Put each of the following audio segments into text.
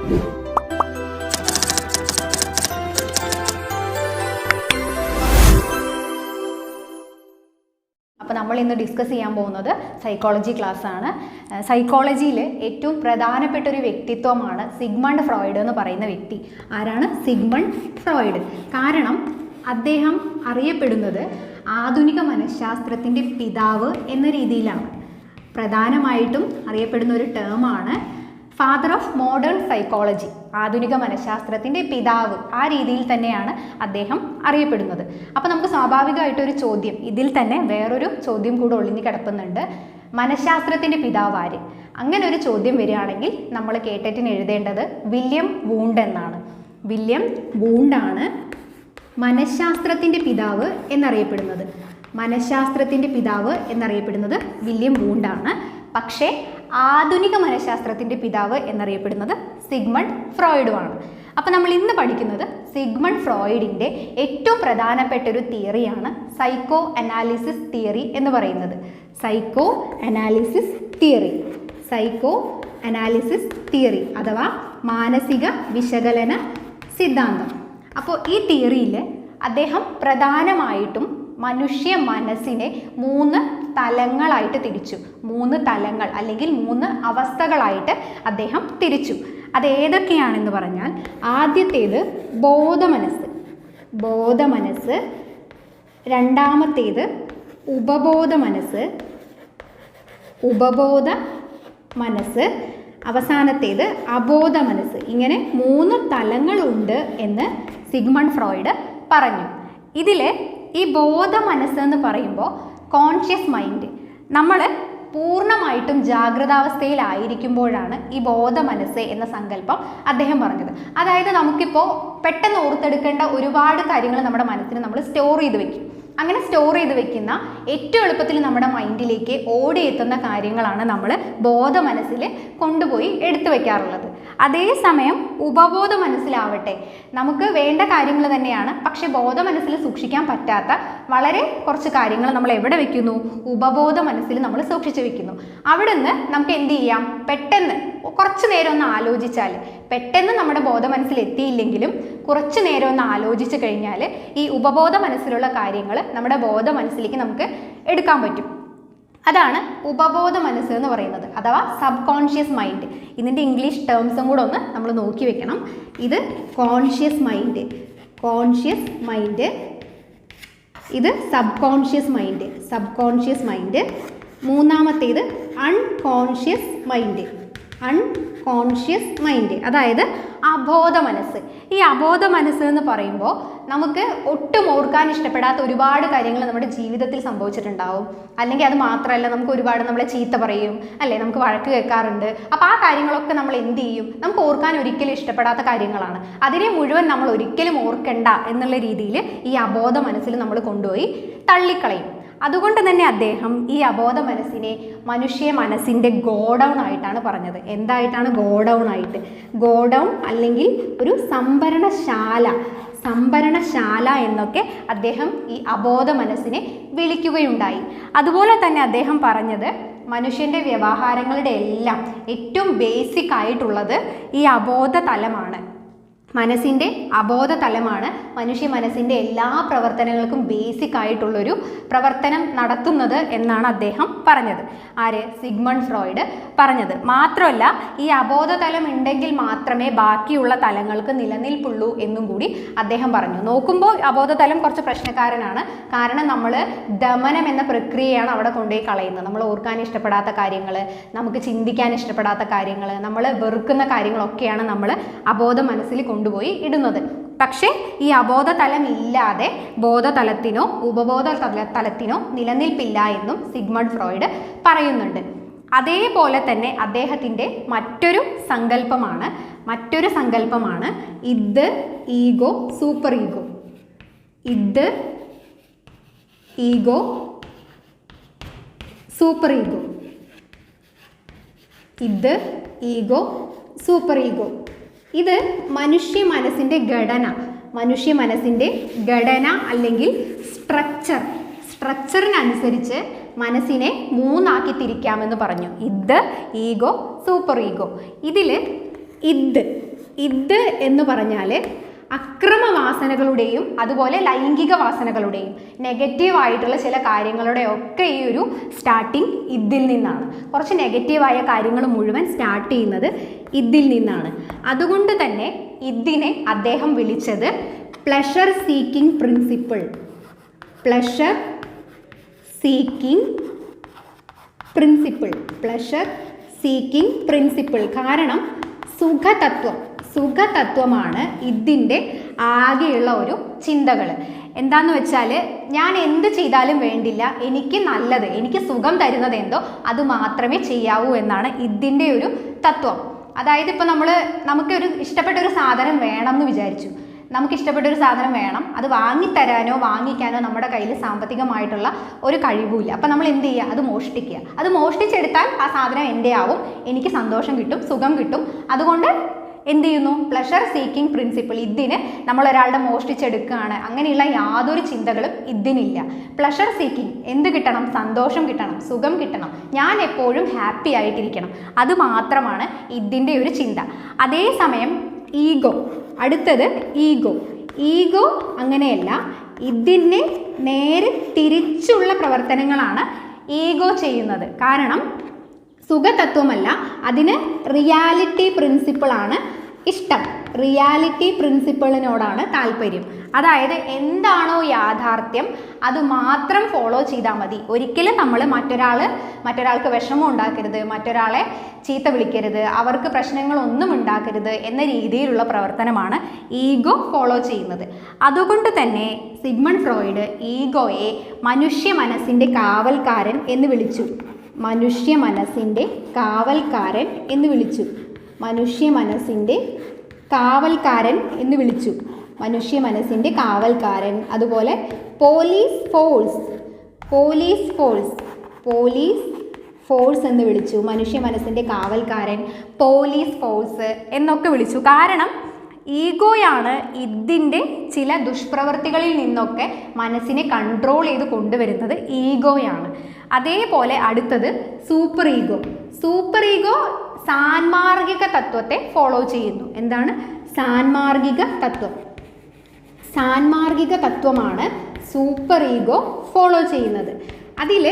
അപ്പോൾ നമ്മൾ ഇന്ന് ഡിസ്കസ് ചെയ്യാൻ പോകുന്നത് സൈക്കോളജി ക്ലാസ്സാണ്. സൈക്കോളജിയിൽ ഏറ്റവും പ്രധാനപ്പെട്ട ഒരു വ്യക്തിത്വമാണ് സിഗ്മണ്ട് ഫ്രോയിഡ് എന്ന് പറയുന്ന വ്യക്തി. ആരാണ് സിഗ്മണ്ട് ഫ്രോയിഡ്? കാരണം അദ്ദേഹം അറിയപ്പെടുന്നത് ആധുനിക മനഃശാസ്ത്രത്തിൻ്റെ പിതാവ് എന്ന രീതിയിലാണ്. പ്രധാനമായിട്ടും അറിയപ്പെടുന്ന ഒരു ടേമാണ് ഫാദർ ഓഫ് മോഡേൺ സൈക്കോളജി, ആധുനിക മനഃശാസ്ത്രത്തിൻ്റെ പിതാവ്. ആ രീതിയിൽ തന്നെയാണ് അദ്ദേഹം അറിയപ്പെടുന്നത്. അപ്പോൾ നമുക്ക് സ്വാഭാവികമായിട്ടൊരു ചോദ്യം, ഇതിൽ തന്നെ വേറൊരു ചോദ്യം കൂടെ ഒളിഞ്ഞു കിടപ്പുന്നുണ്ട്. മനഃശാസ്ത്രത്തിൻ്റെ പിതാവ് ആര്? അങ്ങനെ ഒരു ചോദ്യം വരികയാണെങ്കിൽ നമ്മൾ K-TET-ന് എഴുതേണ്ടത് വില്യം വൂണ്ട് എന്നാണ്. വില്യം വൂണ്ടാണ് മനഃശാസ്ത്രത്തിൻ്റെ പിതാവ് എന്നറിയപ്പെടുന്നത്. മനഃശാസ്ത്രത്തിൻ്റെ പിതാവ് എന്നറിയപ്പെടുന്നത് വില്യം വൂണ്ടാണ്. പക്ഷേ ആധുനിക മനഃശാസ്ത്രത്തിൻ്റെ പിതാവ് എന്നറിയപ്പെടുന്നത് സിഗ്മണ്ട് ഫ്രോയിഡുമാണ്. അപ്പോൾ നമ്മൾ ഇന്ന് പഠിക്കുന്നത് സിഗ്മണ്ട് ഫ്രോയിഡിൻ്റെ ഏറ്റവും പ്രധാനപ്പെട്ട ഒരു തിയറിയാണ് സൈക്കോ അനാലിസിസ് തിയറി എന്ന് പറയുന്നത്. Psycho analysis theory, psycho analysis theory അഥവാ മാനസിക വിശകലന സിദ്ധാന്തം. അപ്പോൾ ഈ തിയറിയിൽ അദ്ദേഹം പ്രധാനമായിട്ടും മനുഷ്യ മനസ്സിനെ 3 തലങ്ങളായിട്ട് തിരിച്ചു. 3 തലങ്ങൾ അല്ലെങ്കിൽ 3 അവസ്ഥകളായിട്ട് അദ്ദേഹം തിരിച്ചു. അത് ഏതൊക്കെയാണെന്ന് പറഞ്ഞാൽ, ആദ്യത്തേത് ബോധമനസ്സ്, ബോധമനസ്സ്. രണ്ടാമത്തേത് ഉപബോധ മനസ്സ്, ഉപബോധ മനസ്സ്. അവസാനത്തേത് അബോധ മനസ്സ്. ഇങ്ങനെ 3 തലങ്ങളുണ്ട് എന്ന് സിഗ്മണ്ട് ഫ്രോയിഡ് പറഞ്ഞു. ഇതിൽ ഈ ബോധ മനസ്സ് എന്ന് പറയുമ്പോൾ കോൺഷ്യസ് മൈൻഡ്, നമ്മൾ പൂർണ്ണമായിട്ടും ജാഗ്രതാവസ്ഥയിലായിരിക്കുമ്പോഴാണ് ഈ ബോധ മനസ്സ് എന്ന സങ്കല്പം അദ്ദേഹം പറഞ്ഞത്. അതായത് നമുക്കിപ്പോൾ പെട്ടെന്ന് ഓർത്തെടുക്കേണ്ട ഒരുപാട് കാര്യങ്ങൾ നമ്മുടെ മനസ്സിന് നമ്മൾ സ്റ്റോർ ചെയ്ത് വെക്കും. അങ്ങനെ സ്റ്റോർ ചെയ്ത് വെക്കുന്ന ഏറ്റവും എളുപ്പത്തിൽ നമ്മുടെ മൈൻഡിലേക്ക് ഓടിയെത്തുന്ന കാര്യങ്ങളാണ് നമ്മൾ ബോധ മനസ്സിൽ കൊണ്ടുപോയി എടുത്തു വെക്കാറുള്ളത്. അതേസമയം ഉപബോധ മനസ്സിലാവട്ടെ, നമുക്ക് വേണ്ട കാര്യങ്ങൾ തന്നെയാണ്, പക്ഷെ ബോധ മനസ്സിൽ സൂക്ഷിക്കാൻ പറ്റാത്ത വളരെ കുറച്ച് കാര്യങ്ങൾ നമ്മൾ എവിടെ വെക്കുന്നു? ഉപബോധ മനസ്സിൽ നമ്മൾ സൂക്ഷിച്ചു വെക്കുന്നു. അവിടെ നിന്ന് നമുക്ക് എന്ത് ചെയ്യാം? പെട്ടെന്ന് കുറച്ച് നേരം ഒന്ന് ആലോചിച്ചാൽ, പെട്ടെന്ന് നമ്മുടെ ബോധ മനസ്സിൽ എത്തിയില്ലെങ്കിലും കുറച്ച് നേരം ഒന്ന് ആലോചിച്ച് കഴിഞ്ഞാൽ ഈ ഉപബോധ മനസ്സിലുള്ള കാര്യങ്ങൾ നമ്മുടെ ബോധ മനസ്സിലേക്ക് നമുക്ക് എടുക്കാൻ പറ്റും. അതാണ് ഉപബോധ മനസ്സ് എന്ന് പറയുന്നത്, അഥവാ സബ് കോൺഷ്യസ് മൈൻഡ്. ഇതിൻ്റെ ഇംഗ്ലീഷ് ടേംസും കൂടെ ഒന്ന് നമ്മൾ നോക്കി വെക്കണം. ഇത് കോൺഷ്യസ് മൈൻഡ്, കോൺഷ്യസ് മൈൻഡ്. ഇത് sub conscious mind, sub conscious mind. മൂന്നാമത്തേത് അൺകോൺഷ്യസ് മൈൻഡ്, അൺകോൺഷ്യസ് മൈൻഡ്, അതായത് അബോധ മനസ്സ്. ഈ അബോധ മനസ്സ് എന്ന് പറയുമ്പോൾ നമുക്ക് ഒട്ടും ഓർക്കാൻ ഇഷ്ടപ്പെടാത്ത ഒരുപാട് കാര്യങ്ങൾ നമ്മുടെ ജീവിതത്തിൽ സംഭവിച്ചിട്ടുണ്ടാവും. അല്ലെങ്കിൽ അത് മാത്രമല്ല, നമുക്ക് ഒരുപാട് നമ്മളെ ചീത്ത പറയും, അല്ലേ, നമുക്ക് വഴക്ക് കേൾക്കാറുണ്ട്. അപ്പോൾ ആ കാര്യങ്ങളൊക്കെ നമ്മൾ എന്ത് ചെയ്യും? നമുക്ക് ഓർക്കാൻ ഒരിക്കലും ഇഷ്ടപ്പെടാത്ത കാര്യങ്ങളാണ്. അതിനെ മുഴുവൻ നമ്മൾ ഒരിക്കലും ഓർക്കണ്ട എന്നുള്ള രീതിയിൽ ഈ അബോധ മനസ്സിൽ നമ്മൾ കൊണ്ടുപോയി തള്ളിക്കളയും. അതുകൊണ്ട് തന്നെ അദ്ദേഹം ഈ അബോധ മനസ്സിനെ മനുഷ്യ മനസ്സിൻ്റെ ഗോഡൗൺ ആയിട്ടാണ് പറഞ്ഞത്. എന്തായിട്ടാണ്? ഗോഡൗൺ ആയിട്ട്. ഗോഡൗൺ അല്ലെങ്കിൽ ഒരു സംഭരണശാല, സംഭരണശാല എന്നൊക്കെ അദ്ദേഹം ഈ അബോധ മനസ്സിനെ വിളിക്കുകയുണ്ടായി. അതുപോലെ തന്നെ അദ്ദേഹം പറഞ്ഞത് മനുഷ്യൻ്റെ വ്യവഹാരങ്ങളുടെ എല്ലാം ഏറ്റവും ബേസിക് ആയിട്ടുള്ളത് ഈ അബോധ തലമാണ്. മനസ്സിൻ്റെ അബോധ തലമാണ് മനുഷ്യ മനസ്സിൻ്റെ എല്ലാ പ്രവർത്തനങ്ങൾക്കും ബേസിക് ആയിട്ടുള്ളൊരു പ്രവർത്തനം നടത്തുന്നത് എന്നാണ് അദ്ദേഹം പറഞ്ഞത്. ആര്? സിഗ്മണ്ട് ഫ്രോയിഡ് പറഞ്ഞത്. മാത്രമല്ല, ഈ അബോധ തലം ഉണ്ടെങ്കിൽ മാത്രമേ ബാക്കിയുള്ള തലങ്ങൾക്ക് നിലനിൽപ്പുള്ളൂ എന്നും കൂടി അദ്ദേഹം പറഞ്ഞു. നോക്കുമ്പോൾ അബോധ തലം കുറച്ച് പ്രശ്നക്കാരനാണ്. കാരണം നമ്മൾ ദമനം എന്ന പ്രക്രിയയാണ് അവിടെ കൊണ്ടുപോയി കളയുന്നത്. നമ്മൾ ഓർക്കാൻ ഇഷ്ടപ്പെടാത്ത കാര്യങ്ങൾ, നമുക്ക് ചിന്തിക്കാൻ ഇഷ്ടപ്പെടാത്ത കാര്യങ്ങൾ, നമ്മൾ വെറുക്കുന്ന കാര്യങ്ങളൊക്കെയാണ് നമ്മൾ അബോധ മനസ്സിൽ കൊണ്ടുപോയി ഇടുന്നത്. പക്ഷേ ഈ അബോധ തലം ഇല്ലാതെ ബോധതലത്തിനോ ഉപബോധ തലത്തിനോ നിലനിൽപ്പില്ല എന്നും സിഗ്മണ്ട് ഫ്രോയിഡ് പറയുന്നുണ്ട്. അതേപോലെ തന്നെ അദ്ദേഹത്തിൻ്റെ മറ്റൊരു സങ്കല്പമാണ് ഇത്, ഈഗോ, സൂപ്പർ ഈഗോ. ഇത്, ഈഗോ, സൂപ്പർ ഈഗോ. ഇത്, ഈഗോ, സൂപ്പർ ഈഗോ. ഇത് മനുഷ്യ മനസ്സിൻ്റെ ഘടന അല്ലെങ്കിൽ സ്ട്രക്ചറിനനുസരിച്ച് മനസ്സിനെ 3 ആക്കി തിരിക്കാമെന്ന് പറഞ്ഞു. ഇത്, ഈഗോ, സൂപ്പർ ഈഗോ. ഇതിൽ ഇത് എന്ന് പറഞ്ഞാൽ അക്രമവാസനകളുടെയും അതുപോലെ ലൈംഗിക വാസനകളുടെയും നെഗറ്റീവായിട്ടുള്ള ചില കാര്യങ്ങളുടെ ഒക്കെ ഈ ഒരു സ്റ്റാർട്ടിങ് ഇതിൽ നിന്നാണ്. കുറച്ച് നെഗറ്റീവായ കാര്യങ്ങൾ മുഴുവൻ സ്റ്റാർട്ട് ചെയ്യുന്നത് ഇതിൽ നിന്നാണ്. അതുകൊണ്ട് തന്നെ ഇതിനെ അദ്ദേഹം വിളിച്ചത് pleasure seeking principle. Pleasure seeking principle. Pleasure seeking principle. കാരണം സുഖതത്വമാണ് ഇതിൻ്റെ ആകെയുള്ള ഒരു ചിന്തകൾ. എന്താന്ന് വെച്ചാൽ ഞാൻ എന്ത് ചെയ്താലും വേണ്ടില്ല, എനിക്ക് നല്ലത്, എനിക്ക് സുഖം തരുന്നത് എന്തോ അത് മാത്രമേ ചെയ്യാവൂ എന്നാണ് ഇതിൻ്റെ ഒരു തത്വം. അതായത് ഇപ്പോൾ നമുക്കൊരു ഇഷ്ടപ്പെട്ട ഒരു സാധനം വേണം എന്ന് വിചാരിച്ചു. നമുക്കിഷ്ടപ്പെട്ടൊരു സാധനം വേണം, അത് വാങ്ങിത്തരാനോ വാങ്ങിക്കാനോ നമ്മുടെ കയ്യിൽ സാമ്പത്തികമായിട്ടുള്ള ഒരു കഴിവുമില്ല. അപ്പം നമ്മൾ എന്ത് ചെയ്യുക? അത് മോഷ്ടിക്കുക. അത് മോഷ്ടിച്ചെടുത്താൽ ആ സാധനം എൻ്റെ ആവും, എനിക്ക് സന്തോഷം കിട്ടും, സുഖം കിട്ടും. അതുകൊണ്ട് എന്ത് ചെയ്യുന്നു? Pleasure seeking principle. ഇതിന് നമ്മളൊരാളുടെ മോഷ്ടിച്ചെടുക്കുകയാണ്, അങ്ങനെയുള്ള യാതൊരു ചിന്തകളും ഇതിനില്ല. പ്ലഷർ സീക്കിംഗ് എന്ത് കിട്ടണം? സന്തോഷം കിട്ടണം, സുഖം കിട്ടണം, ഞാൻ എപ്പോഴും ഹാപ്പി ആയിട്ടിരിക്കണം, അത് മാത്രമാണ് ഇതിൻ്റെ ഒരു ചിന്ത. അതേസമയം ഈഗോ, അടുത്തത് ഈഗോ അങ്ങനെയല്ല. ഇതിന് നേരെ തിരിച്ചുള്ള പ്രവർത്തനങ്ങളാണ് ഈഗോ ചെയ്യുന്നത്. കാരണം സുഖതത്വമല്ല, അതിന് റിയാലിറ്റി പ്രിൻസിപ്പിളാണ് ഇഷ്ടം. റിയാലിറ്റി പ്രിൻസിപ്പിളിനോടാണ് താല്പര്യം. അതായത് എന്താണോ യാഥാർത്ഥ്യം അത് മാത്രം ഫോളോ ചെയ്താൽ മതി. ഒരിക്കലും നമ്മൾ മറ്റൊരാൾക്ക് വിഷമം ഉണ്ടാക്കരുത്, മറ്റൊരാളെ ചീത്ത വിളിക്കരുത്, അവർക്ക് പ്രശ്നങ്ങളൊന്നും ഉണ്ടാക്കരുത് എന്ന രീതിയിലുള്ള പ്രവർത്തനമാണ് ഈഗോ ഫോളോ ചെയ്യുന്നത്. അതുകൊണ്ട് തന്നെ സിഗ്മണ്ട് ഫ്രോയിഡ് ഈഗോയെ മനുഷ്യ മനസ്സിൻ്റെ കാവൽക്കാരൻ എന്ന് വിളിച്ചു. മനുഷ്യ മനസ്സിൻ്റെ കാവൽക്കാരൻ എന്ന് വിളിച്ചു. മനുഷ്യ മനസ്സിൻ്റെ കാവൽക്കാരൻ എന്ന് വിളിച്ചു. മനുഷ്യ മനസ്സിൻ്റെ കാവൽക്കാരൻ. അതുപോലെ പോലീസ് ഫോഴ്സ് എന്ന് വിളിച്ചു. മനുഷ്യ മനസ്സിൻ്റെ കാവൽക്കാരൻ, പോലീസ് ഫോഴ്സ് എന്നൊക്കെ വിളിച്ചു. കാരണം ഈഗോയാണ് ഇതിൻ്റെ ചില ദുഷ്പ്രവൃത്തികളിൽ നിന്നൊക്കെ മനസ്സിനെ കൺട്രോൾ ചെയ്ത് കൊണ്ടുവരുന്നത് ഈഗോയാണ്. അതേപോലെ അടുത്തത് സൂപ്പർ ഈഗോ സാൻമാർഗിക തത്വത്തെ ഫോളോ ചെയ്യുന്നു. എന്താണ് സാൻമാർഗിക തത്വമാണ് സൂപ്പർ ഈഗോ ഫോളോ ചെയ്യുന്നത്. അതിൽ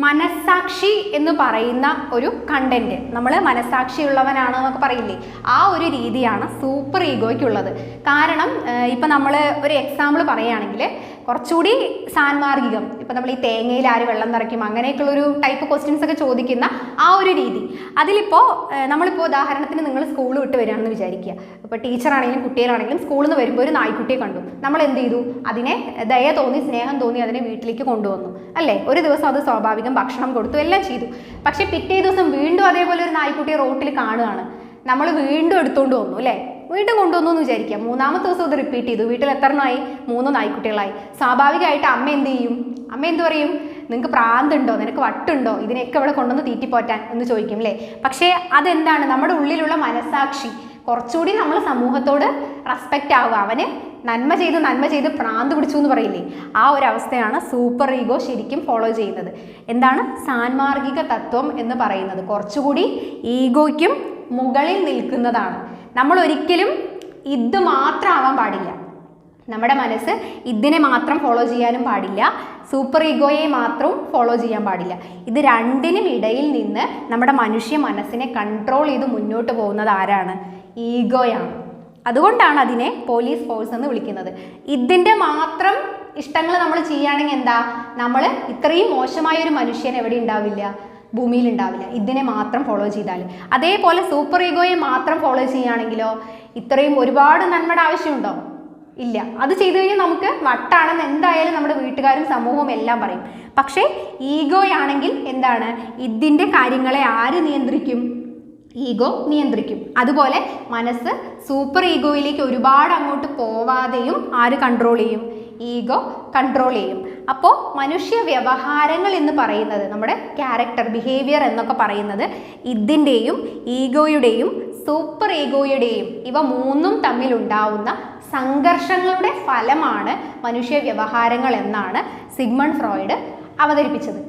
മനസ്സാക്ഷി എന്ന് പറയുന്ന ഒരു കണ്ടന്റ്, നമ്മൾ മനസ്സാക്ഷിയുള്ളവനാണ് എന്നൊക്കെ പറയില്ലേ, ആ ഒരു രീതിയാണ് സൂപ്പർ ഈഗോയ്ക്കുള്ളത്. കാരണം ഇപ്പം നമ്മൾ ഒരു എക്സാമ്പിൾ പറയുകയാണെങ്കിൽ കുറച്ചുകൂടി സാൻമാർഗികം, ഇപ്പം നമ്മൾ ഈ തേങ്ങയിൽ ആര് വെള്ളം നിറയ്ക്കും അങ്ങനെയൊക്കെയുള്ളൊരു ടൈപ്പ് ക്വസ്റ്റ്യൻസ് ഒക്കെ ചോദിക്കുന്ന ആ ഒരു രീതി. അതിലിപ്പോൾ നമ്മളിപ്പോൾ ഉദാഹരണത്തിന് നിങ്ങൾ സ്കൂൾ വിട്ട് വരികയാണെന്ന് വിചാരിക്കുക. ഇപ്പോൾ ടീച്ചറാണെങ്കിലും കുട്ടികളാണെങ്കിലും സ്കൂളിൽ നിന്ന് വരുമ്പോൾ ഒരു നായ്ക്കുട്ടിയെ കണ്ടു, നമ്മൾ എന്ത് ചെയ്തു? അതിനെ ദയ തോന്നി, സ്നേഹം തോന്നി അതിനെ വീട്ടിലേക്ക് കൊണ്ടുവന്നു അല്ലേ? ഒരു ദിവസം അത് സ്വാഭാവികം ഭക്ഷണം കൊടുത്തു, എല്ലാം ചെയ്തു. പക്ഷെ പിറ്റേ ദിവസം വീണ്ടും അതേപോലെ ഒരു നായ്ക്കുട്ടിയെ റോട്ടിൽ കാണുകയാണ്, നമ്മൾ വീണ്ടും എടുത്തുകൊണ്ട് വന്നു അല്ലേ? വീണ്ടും കൊണ്ടുവന്നു എന്ന് വിചാരിക്കുക. മൂന്നാമത്തെ ദിവസം അത് റിപ്പീറ്റ് ചെയ്തു, വീട്ടിൽ എത്ര എണ്ണമായി? 3 നായ്ക്കുട്ടികളായി. സ്വാഭാവികമായിട്ട് അമ്മ എന്ത് ചെയ്യും? അമ്മ എന്ത് പറയും? നിങ്ങൾക്ക് പ്രാന്തുണ്ടോ, നിനക്ക് വട്ടുണ്ടോ, ഇതിനെയൊക്കെ ഇവിടെ കൊണ്ടുവന്ന് തീറ്റിപ്പോറ്റാൻ എന്ന് ചോദിക്കും അല്ലേ? പക്ഷേ അതെന്താണ്? നമ്മുടെ ഉള്ളിലുള്ള മനസ്സാക്ഷി കുറച്ചുകൂടി നമ്മൾ സമൂഹത്തോട് റെസ്പെക്റ്റ് ആവുക. അവന് നന്മ ചെയ്ത് പ്രാന്ത് പിടിച്ചു എന്ന് പറയില്ലേ, ആ ഒരു അവസ്ഥയാണ് സൂപ്പർ ഈഗോ ശരിക്കും ഫോളോ ചെയ്യുന്നത്. എന്താണ് സാൻമാർഗിക തത്വം എന്ന് പറയുന്നത്? കുറച്ചുകൂടി ഈഗോയ്ക്കും മുകളിൽ നിൽക്കുന്നതാണ്. നമ്മൾ ഒരിക്കലും ഇത് മാത്രം ആവാൻ പാടില്ല. നമ്മുടെ മനസ്സ് ഇതിനെ മാത്രം ഫോളോ ചെയ്യാനും പാടില്ല, സൂപ്പർ ഈഗോയെ മാത്രം ഫോളോ ചെയ്യാൻ പാടില്ല. ഇത് രണ്ടിനും ഇടയിൽ നിന്ന് നമ്മുടെ മനുഷ്യ മനസ്സിനെ കൺട്രോൾ ചെയ്ത് മുന്നോട്ട് പോകുന്നത് ആരാണ്? ഈഗോയാണ്. അതുകൊണ്ടാണ് അതിനെ പോലീസ് ഫോഴ്സ് എന്ന് വിളിക്കുന്നത്. ഇതിൻ്റെ മാത്രം ഇഷ്ടങ്ങൾ നമ്മൾ ചെയ്യുകയാണെങ്കിൽ എന്താ? നമ്മൾ ഇത്രയും മോശമായ ഒരു മനുഷ്യൻ എവിടെ ഉണ്ടാവില്ല? ഭൂമിയിൽ ഉണ്ടാവില്ല, ഇതിനെ മാത്രം ഫോളോ ചെയ്താൽ. അതേപോലെ സൂപ്പർ ഈഗോയെ മാത്രം ഫോളോ ചെയ്യുകയാണെങ്കിലോ ഇത്രയും ഒരുപാട് നന്മയുടെ ആവശ്യമുണ്ടോ? ഇല്ല. അത് ചെയ്തു കഴിഞ്ഞാൽ നമുക്ക് വട്ടാണെന്ന് എന്തായാലും നമ്മുടെ വീട്ടുകാരും സമൂഹവും എല്ലാം പറയും. പക്ഷേ ഈഗോയാണെങ്കിൽ എന്താണ്? ഇതിൻ്റെ കാര്യങ്ങളെ ആര് നിയന്ത്രിക്കും? ഈഗോ നിയന്ത്രിക്കും. അതുപോലെ മനസ്സ് സൂപ്പർ ഈഗോയിലേക്ക് ഒരുപാട് അങ്ങോട്ട് പോവാതെയും ആര് കൺട്രോൾ ചെയ്യും? ഈഗോ കൺട്രോൾ ചെയ്യും. അപ്പോൾ മനുഷ്യ വ്യവഹാരങ്ങൾ എന്ന് പറയുന്നത്, നമ്മുടെ ക്യാരക്ടർ, ബിഹേവിയർ എന്നൊക്കെ പറയുന്നത് ഇതിൻ്റെയും ഈഗോയുടെയും സൂപ്പർ ഈഗോയുടെയും ഇവ മൂന്നും തമ്മിലുണ്ടാവുന്ന സംഘർഷങ്ങളുടെ ഫലമാണ് മനുഷ്യ വ്യവഹാരങ്ങൾ എന്നാണ് സിഗ്മണ്ട് ഫ്രോയിഡ് അവതരിപ്പിച്ചത്.